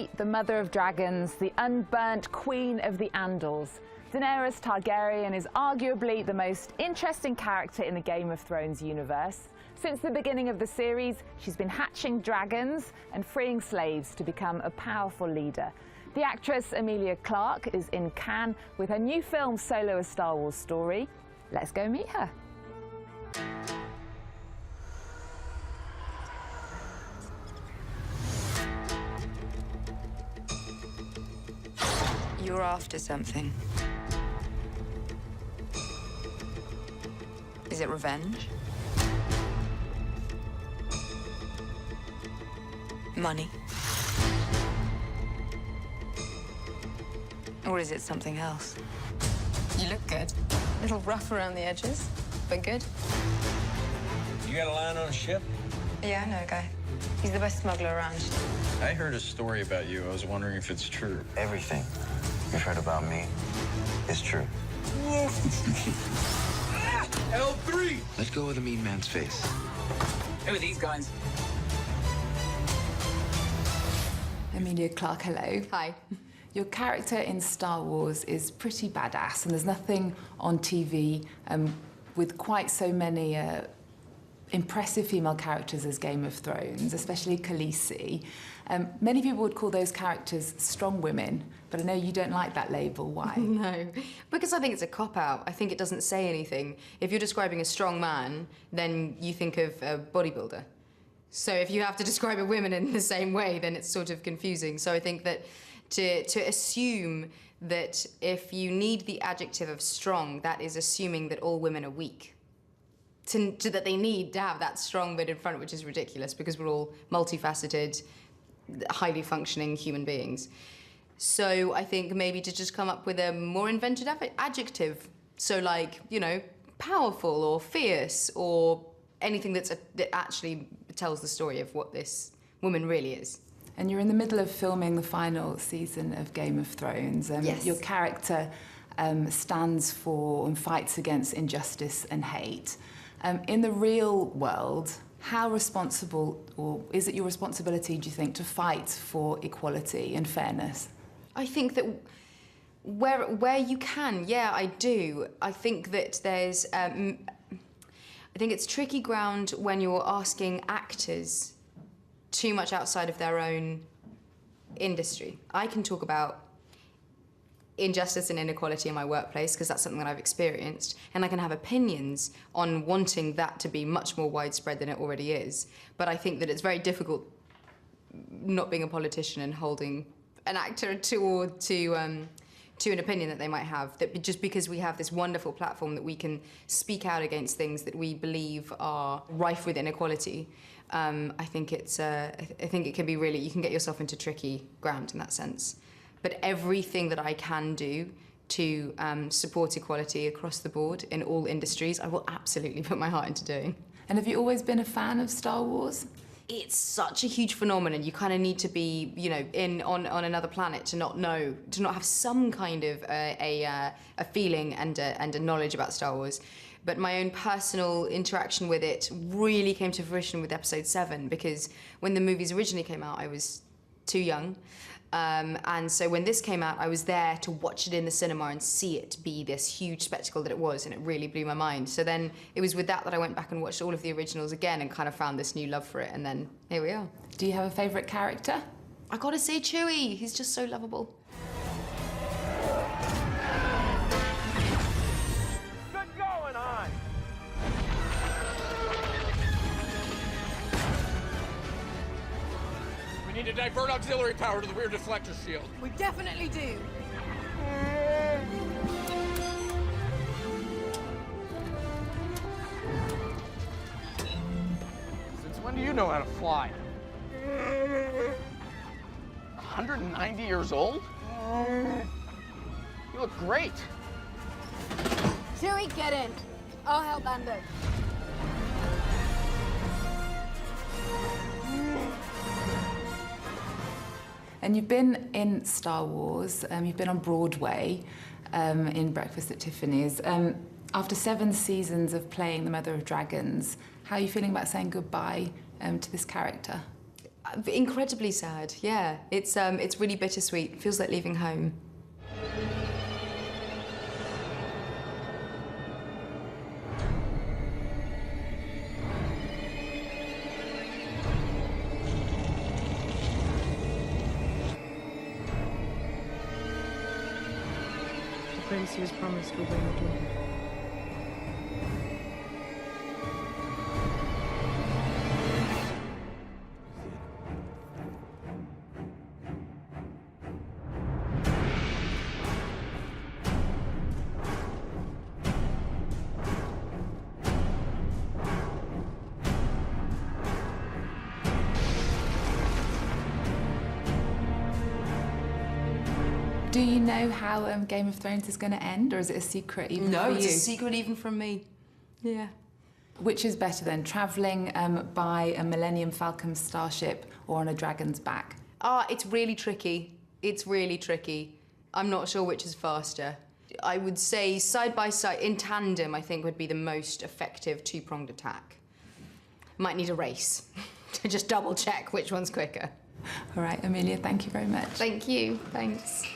meet the mother of dragons, the unburnt queen of the Andals. Daenerys Targaryen is arguably the most interesting character in the Game of Thrones universe. Since the beginning of the series, she's been hatching dragons and freeing slaves to become a powerful leader. The actress Emilia Clark is in Cannes with her new film Solo: A Star Wars Story. Let's go meet her. You're after something. Is it revenge? Money? Or is it something else? You look good. A little rough around the edges, but good. You got a line on a ship? Yeah, I know a guy. He's the best smuggler around. I heard a story about you. I was wondering if it's true. Everything you've heard about me is true. L3! Let go of the mean man's face. Who are these guys? Emilia Clark, hello. Hi. Your character in Star Wars is pretty badass, and there's nothing on TV with quite so many impressive female characters as Game of Thrones, especially Khaleesi. Many people would call those characters strong women, but I know you don't like that label. Why? No, because I think it's a cop-out. I think it doesn't say anything. If you're describing a strong man, then you think of a bodybuilder. So if you have to describe a woman in the same way, then it's sort of confusing. So I think that to assume that if you need the adjective of strong, that is assuming that all women are weak. That they need to have that strong bit in front, which is ridiculous because we're all multifaceted, highly functioning human beings. So I think maybe to just come up with a more invented adjective. So like, you know, powerful or fierce or anything that actually tells the story of what this woman really is. And you're in the middle of filming the final season of Game of Thrones. Yes. Your character stands for and fights against injustice and hate. In the real world, how responsible, or is it your responsibility, do you think, to fight for equality and fairness? I think that where you can, yeah, I do. I think that there's, I think it's tricky ground when you're asking actors too much outside of their own industry. I can talk about injustice and inequality in my workplace because that's something that I've experienced, and I can have opinions on wanting that to be much more widespread than it already is. But I think that it's very difficult not being a politician and holding an actor to an opinion that they might have, that just because we have this wonderful platform that we can speak out against things that we believe are rife with inequality. I think it's I think it can be really, you can get yourself into tricky ground in that sense. But everything that I can do to support equality across the board in all industries, I will absolutely put my heart into doing. And have you always been a fan of Star Wars? It's such a huge phenomenon. You kind of need to be, you know, on another planet to not know, to not have some kind of a feeling and a knowledge about Star Wars. But my own personal interaction with it really came to fruition with Episode 7, because when the movies originally came out, I was too young. And so when this came out, I was there to watch it in the cinema and see it be this huge spectacle that it was, and it really blew my mind. So then it was with that I went back and watched all of the originals again and kind of found this new love for it, and then here we are. Do you have a favourite character? I gotta say Chewie, he's just so lovable. Good going on! We need to divert auxiliary power to the rear deflector shield. We definitely do. Since when do you know how to fly? 190 years old? You look great. Chewie, get in. I'll help Lando. And you've been in Star Wars, you've been on Broadway in Breakfast at Tiffany's. After 7 seasons of playing the Mother of Dragons, how are you feeling about saying goodbye to this character? Incredibly sad, yeah. It's really bittersweet. Feels like leaving home. The prince who was promised will bring the dawn. Do you know how Game of Thrones is going to end, or is it a secret even for you? No, it's a secret even from me. Yeah. Which is better then, travelling by a Millennium Falcon starship or on a dragon's back? It's really tricky. It's really tricky. I'm not sure which is faster. I would say side by side, in tandem, I think would be the most effective two-pronged attack. Might need a race to just double check which one's quicker. All right, Emilia, thank you very much. Thank you. Thanks.